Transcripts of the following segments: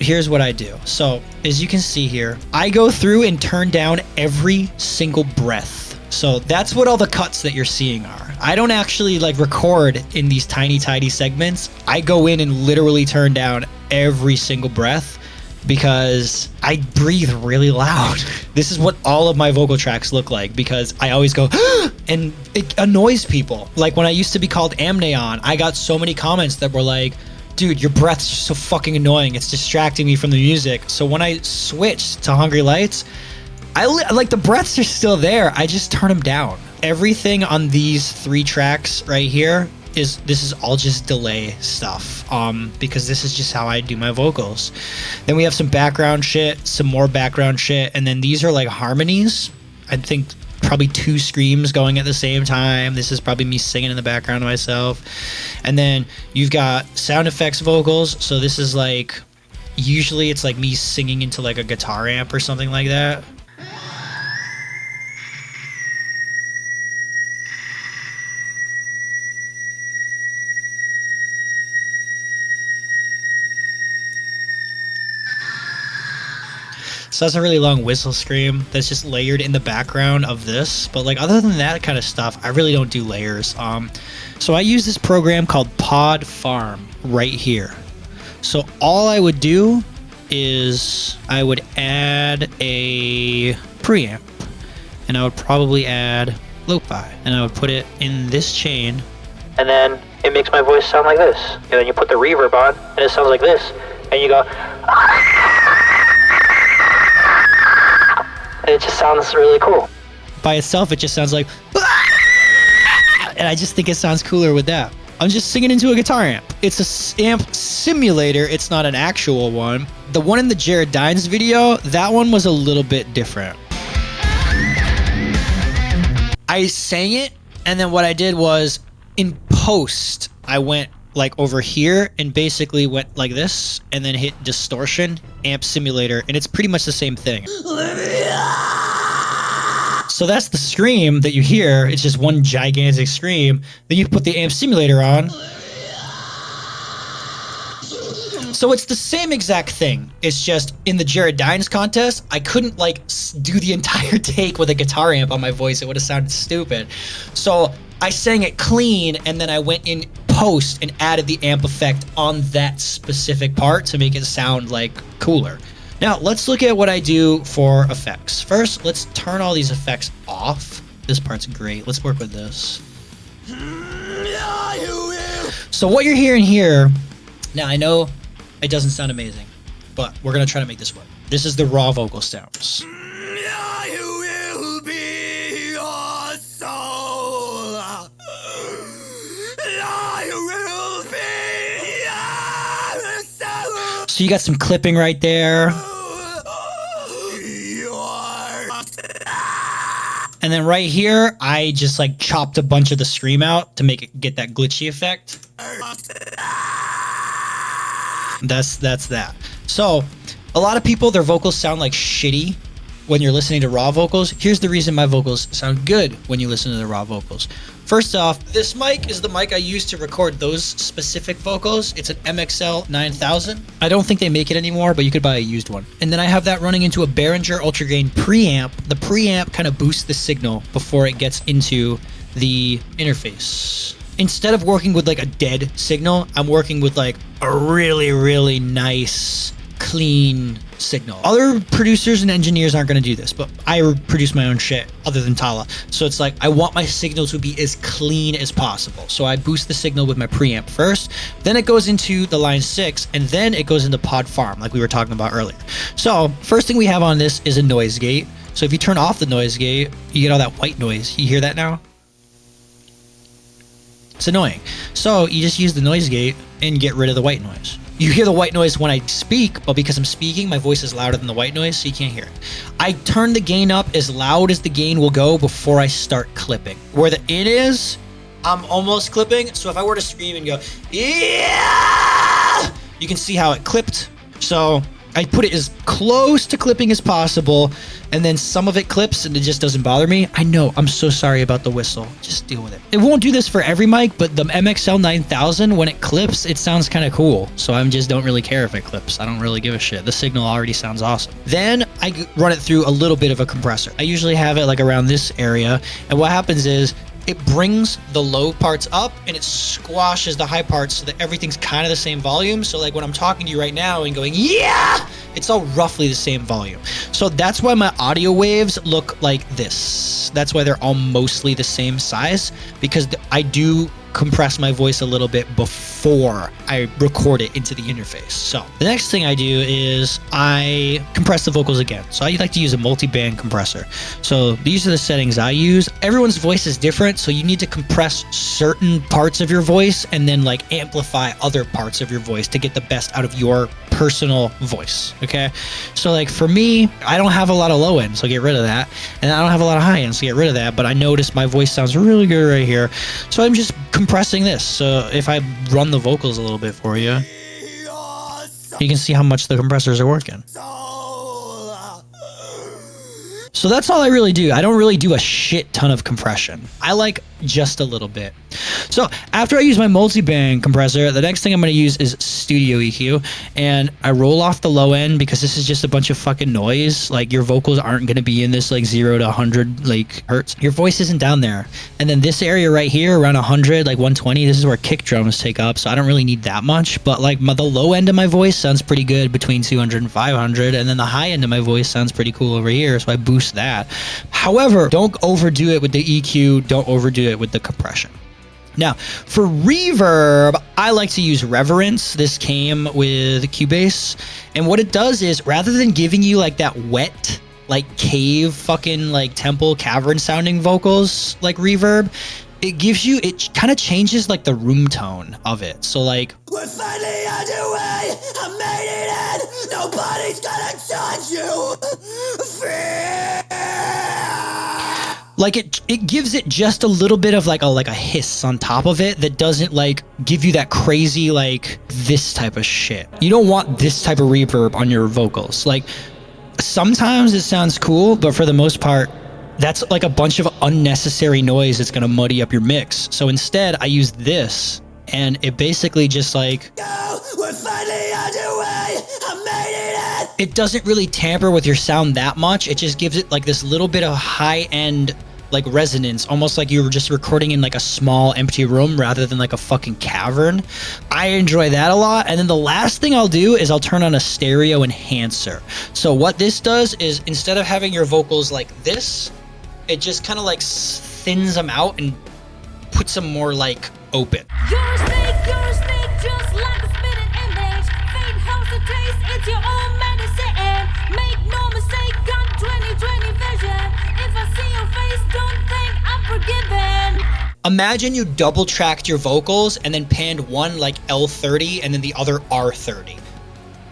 here's what I do. So as you can see here, I go through and turn down every single breath. So that's what all the cuts that you're seeing are. I don't actually like record in these tiny segments. I go in and literally turn down every single breath because I breathe really loud. This is what all of my vocal tracks look like because I always go and it annoys people. Like when I used to be called Amneon, I got so many comments that were like, dude, your breath's just so fucking annoying. It's distracting me from the music. So when I switched to Hungry Lights, like the breaths are still there. I just turn them down. Everything on these 3 tracks right here this is all just delay stuff. Because this is just how I do my vocals. Then we have some background shit, some more background shit, and then these are like harmonies. I think probably 2 screams going at the same time. This is probably me singing in the background to myself. And then you've got sound effects vocals. So this is like, usually it's like me singing into like a guitar amp or something like that. So that's a really long whistle scream that's just layered in the background of this. But like other than that kind of stuff, I really don't do layers. So I use this program called Pod Farm right here. So all I would do is I would add a preamp and I would probably add lo-fi and I would put it in this chain. And then it makes my voice sound like this. And then you put the reverb on and it sounds like this. And you go... And it just sounds really cool. By itself, it just sounds like... And I just think it sounds cooler with that. I'm just singing into a guitar amp. It's a amp simulator. It's not an actual one. The one in the Jared Dines video, that one was a little bit different. I sang it, and then what I did was, in post, I went like over here and basically went like this, and then hit distortion, amp simulator, and it's pretty much the same thing. So that's the scream that you hear. It's just one gigantic scream. Then you put the amp simulator on. So it's the same exact thing. It's just in the Jared Dines contest, I couldn't like do the entire take with a guitar amp on my voice. It would have sounded stupid. So I sang it clean and then I went in post and added the amp effect on that specific part to make it sound like cooler. Now let's look at what I do for effects. First, let's turn all these effects off. This part's great. Let's work with this. So what you're hearing here, now I know it doesn't sound amazing, but we're gonna try to make this work. This is the raw vocal sounds. So you got some clipping right there. And then right here, I just like chopped a bunch of the scream out to make it get that glitchy effect. That's that. So a lot of people, their vocals sound like shitty when you're listening to raw vocals. Here's the reason my vocals sound good when you listen to the raw vocals. First off, this mic is the mic I use to record those specific vocals. It's an MXL 9000. I don't think they make it anymore, but you could buy a used one. And then I have that running into a Behringer Ultra Gain preamp. The preamp kind of boosts the signal before it gets into the interface. Instead of working with like a dead signal, I'm working with like a really, really nice, clean signal. Other producers and engineers aren't going to do this, but I produce my own shit other than Tala. So it's like I want my signal to be as clean as possible. So I boost the signal with my preamp first, then it goes into the line 6, and then it goes into Pod Farm like we were talking about earlier. So first thing we have on this is a noise gate. So if you turn off the noise gate, you get all that white noise. You hear that now? It's annoying. So you just use the noise gate and get rid of the white noise. You hear the white noise when I speak, but because I'm speaking, my voice is louder than the white noise, so you can't hear it. I turn the gain up as loud as the gain will go before I start clipping. Where the in is, I'm almost clipping. So if I were to scream and go, yeah, you can see how it clipped. So I put it as close to clipping as possible, and then some of it clips and it just doesn't bother me. I know, I'm so sorry about the whistle. Just deal with it. It won't do this for every mic, but the MXL 9000, when it clips, it sounds kind of cool. So I just don't really care if it clips. I don't really give a shit. The signal already sounds awesome. Then I run it through a little bit of a compressor. I usually have it like around this area, and what happens is it brings the low parts up and it squashes the high parts so that everything's kind of the same volume. So like when I'm talking to you right now and going, yeah, it's all roughly the same volume. So that's why my audio waves look like this. That's why they're all mostly the same size, because I do compress my voice a little bit before I record it into the interface. So the next thing I do is I compress the vocals again. So I like to use a multi-band compressor. So these are the settings I use. Everyone's voice is different, so you need to compress certain parts of your voice and then like amplify other parts of your voice to get the best out of your personal voice. Okay, so like for me, I don't have a lot of low end, so get rid of that, and I don't have a lot of high end, so get rid of that, but I notice my voice sounds really good right here, so I'm just compressing this. So if I run the vocals a little bit for you, you can see how much the compressors are working. So that's all I really do. I don't really do a shit ton of compression. I like just a little bit. So after I use my multi-band compressor, the next thing I'm going to use is studio EQ, and I roll off the low end because this is just a bunch of fucking noise. Like your vocals aren't going to be in this like 0 to 100 like hertz. Your voice isn't down there. And then this area right here around 100, like 120, this is where kick drums take up. So I don't really need that much, but like the low end of my voice sounds pretty good between 200 and 500. And then the high end of my voice sounds pretty cool over here. So I boost that. However, don't overdo it with the EQ. Don't overdo it with the compression. Now, for reverb, I like to use Reverence. This came with Cubase. And what it does is, rather than giving you like that wet, like cave fucking like temple cavern sounding vocals like reverb, it gives you, it kind of changes like the room tone of it. So like, we're finally underway, I made it in, nobody's gonna touch you. Like it gives it just a little bit of like a hiss on top of it that doesn't like give you that crazy like this type of shit. You don't want this type of reverb on your vocals. Like sometimes it sounds cool, but for the most part, that's like a bunch of unnecessary noise that's gonna muddy up your mix. So instead I use this, and it basically just like, we're finally underway, I made it. It doesn't really tamper with your sound that much. It just gives it like this little bit of high end like resonance, almost like you were just recording in like a small empty room rather than like a fucking cavern. I enjoy that a lot. And then the last thing I'll do is I'll turn on a stereo enhancer. So what this does is, instead of having your vocals like this, it just kind of like thins them out and puts them more like open. You're a snake, just like a spitting image. Fate holds the taste, it's your own medicine. Make no mistake, got 20/20 vision. If I see your face, don't think I'm forgiven. Imagine you double tracked your vocals and then panned one like L30 and then the other R30.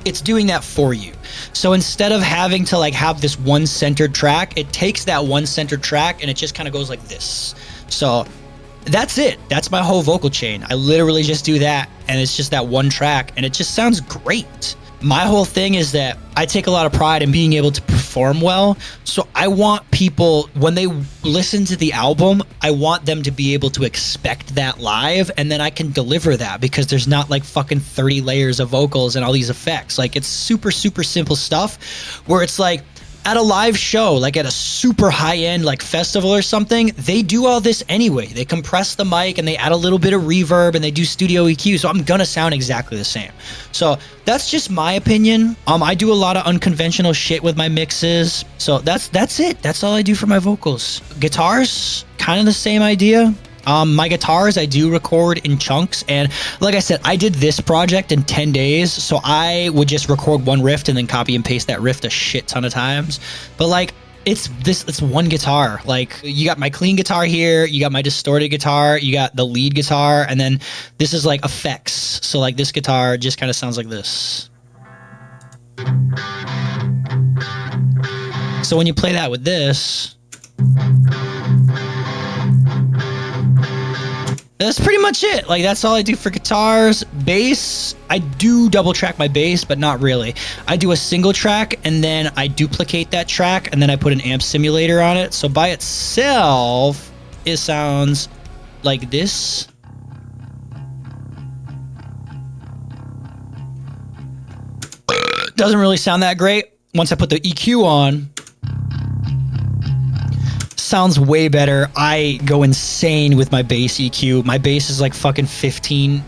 It's doing that for you. So instead of having to like have this one centered track, it takes that one centered track and it just kind of goes like this. So that's it. That's my whole vocal chain. I literally just do that, and it's just that one track, and it just sounds great. My whole thing is that I take a lot of pride in being able to perform well. So I want people, when they listen to the album, I want them to be able to expect that live, and then I can deliver that because there's not like fucking 30 layers of vocals and all these effects. Like it's super, super simple stuff where it's like, at a live show, like at a super high-end like festival or something, they do all this anyway. They compress the mic and they add a little bit of reverb and they do studio EQ, so I'm gonna sound exactly the same. So that's just my opinion. I do a lot of unconventional shit with my mixes. So that's it. That's all I do for my vocals. Guitars, kind of the same idea. My guitars, I do record in chunks, and like I said, I did this project in 10 days, so I would just record one riff and then copy and paste that riff a shit ton of times. But like, it's one guitar. Like, you got my clean guitar here, you got my distorted guitar, you got the lead guitar, and then this is like effects. So like this guitar just kind of sounds like this. So when you play that with this, that's pretty much it. Like, that's all I do for guitars. Bass, I do double track my bass, but not really. I do a single track, and then I duplicate that track, and then I put an amp simulator on it. So by itself, it sounds like this. Doesn't really sound that great. Once I put the EQ on, sounds way better. I go insane with my bass EQ. My bass is like fucking 18?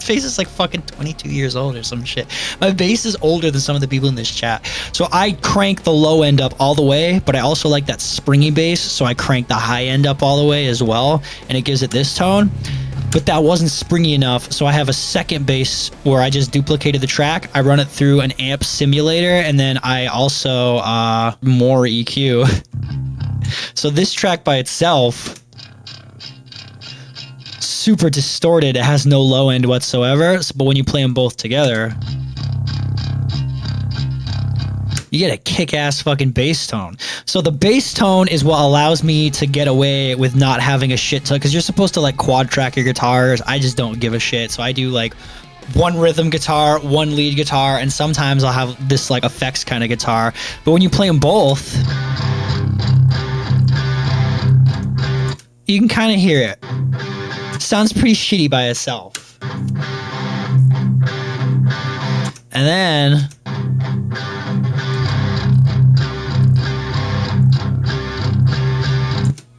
Bass is like fucking 22 years old or some shit. My bass is older than some of the people in this chat. So I crank the low end up all the way, but I also like that springy bass, so I crank the high end up all the way as well, and it gives it this tone. But that wasn't springy enough, so I have a second bass where I just duplicated the track. I run it through an amp simulator, and then I also more EQ. So this track by itself, super distorted. It has no low end whatsoever. But when you play them both together, you get a kick-ass fucking bass tone. So the bass tone is what allows me to get away with not having a shit ton, because you're supposed to like quad track your guitars. I just don't give a shit. So I do like one rhythm guitar, one lead guitar, and sometimes I'll have this like effects kind of guitar. But when you play them both, you can kind of hear it. Sounds pretty shitty by itself. And then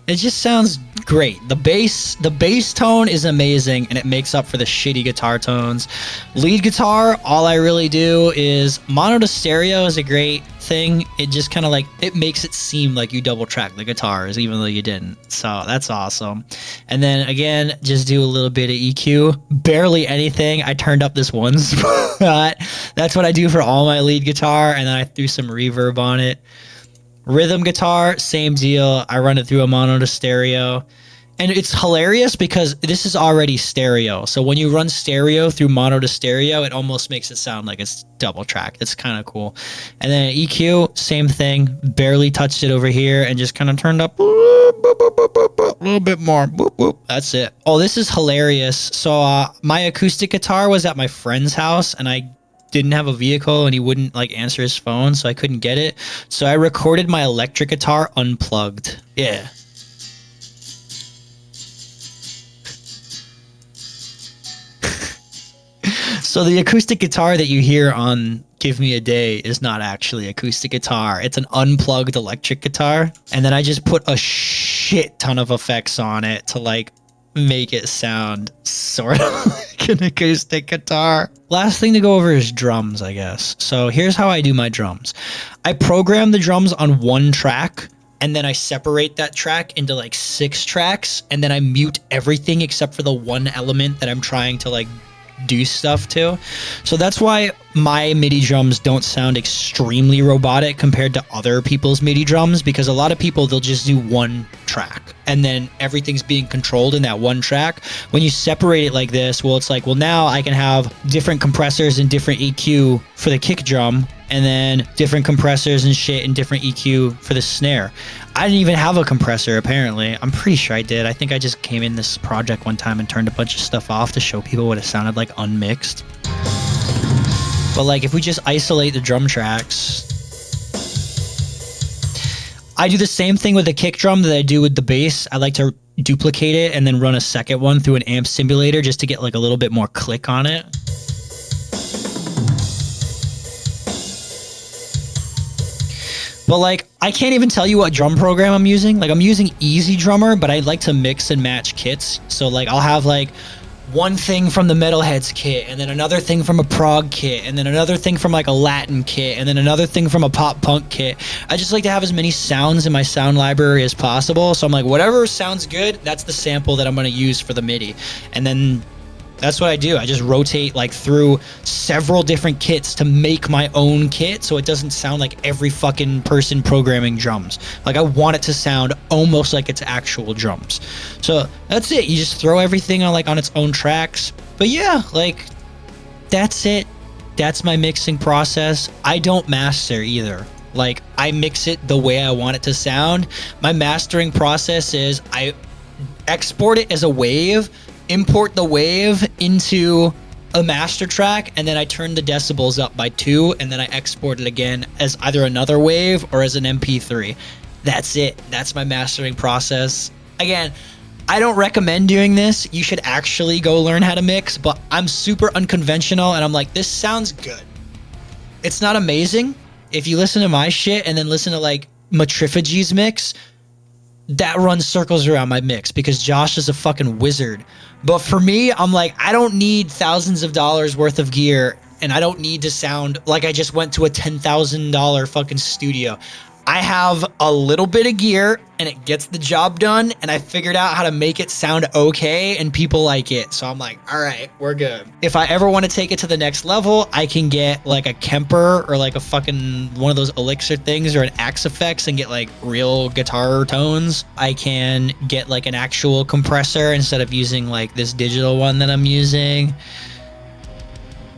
it just sounds great. The bass tone is amazing, and it makes up for the shitty guitar tones. Lead guitar, all I really do is mono to stereo is a great thing. It just kind of like, it makes it seem like you double track the guitars even though you didn't. So that's awesome. And then again, just do a little bit of EQ, barely anything. I turned up this one spot. That's what I do for all my lead guitar, and then I threw some reverb on it. Rhythm guitar, same deal. I run it through a mono to stereo. And it's hilarious because this is already stereo. So when you run stereo through mono to stereo, it almost makes it sound like it's double tracked. It's kind of cool. And then EQ, same thing. Barely touched it over here and just kind of turned up a little bit more. That's it. Oh, this is hilarious. So my acoustic guitar was at my friend's house, and I didn't have a vehicle, and he wouldn't like answer his phone, so I couldn't get it. So I recorded my electric guitar unplugged. Yeah. So the acoustic guitar that you hear on Give Me a Day is not actually acoustic guitar. It's an unplugged electric guitar. And then I just put a shit ton of effects on it to like make it sound sort of like an acoustic guitar. Last thing to go over is drums, I guess. So here's how I do my drums. I program the drums on one track, and then I separate that track into like 6 tracks, and then I mute everything except for the one element that I'm trying to like do stuff to. So that's why my MIDI drums don't sound extremely robotic compared to other people's MIDI drums, because a lot of people, they'll just do one track and then everything's being controlled in that one track. When you separate it like this, well, it's like, well, now I can have different compressors and different EQ for the kick drum, and then different compressors and shit and different EQ for the snare. I didn't even have a compressor, apparently. I'm pretty sure I did. I think I just came in this project one time and turned a bunch of stuff off to show people what it sounded like unmixed. But like, if we just isolate the drum tracks, I do the same thing with the kick drum that I do with the bass. I like to duplicate it and then run a second one through an amp simulator just to get like a little bit more click on it. But like, I can't even tell you what drum program I'm using. Like, I'm using Easy Drummer, but I like to mix and match kits. So like, I'll have like one thing from the Metalheads kit, and then another thing from a prog kit, and then another thing from like a Latin kit, and then another thing from a pop punk kit. I just like to have as many sounds in my sound library as possible. So I'm like, whatever sounds good, that's the sample that I'm going to use for the MIDI. And then that's what I do. I just rotate like through several different kits to make my own kit, so it doesn't sound like every fucking person programming drums. Like, I want it to sound almost like it's actual drums. So that's it. You just throw everything on like on its own tracks. But yeah, like, that's it. That's my mixing process. I don't master either. Like, I mix it the way I want it to sound. My mastering process is I export it as a wave, import the wave into a master track, and then I turn the decibels up by 2, and then I export it again as either another wave or as an MP3. That's it. That's my mastering process. Again, I don't recommend doing this. You should actually go learn how to mix, but I'm super unconventional, and I'm like, this sounds good. It's not amazing. If you listen to my shit and then listen to like Matrifagy's mix, that runs circles around my mix because Josh is a fucking wizard. But for me, I'm like, I don't need thousands of dollars worth of gear, and I don't need to sound like I just went to a $10,000 fucking studio. I have a little bit of gear and it gets the job done, and I figured out how to make it sound okay and people like it. So I'm like, all right, we're good. If I ever want to take it to the next level, I can get like a Kemper or like a fucking one of those Elixir things or an Axe Effects and get like real guitar tones. I can get like an actual compressor instead of using like this digital one that I'm using.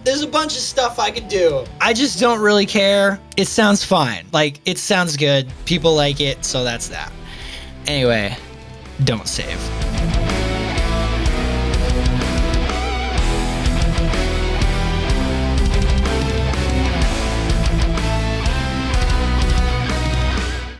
There's a bunch of stuff I could do. I just don't really care. It sounds fine. Like, it sounds good. People like it, so that's that. Anyway, don't save.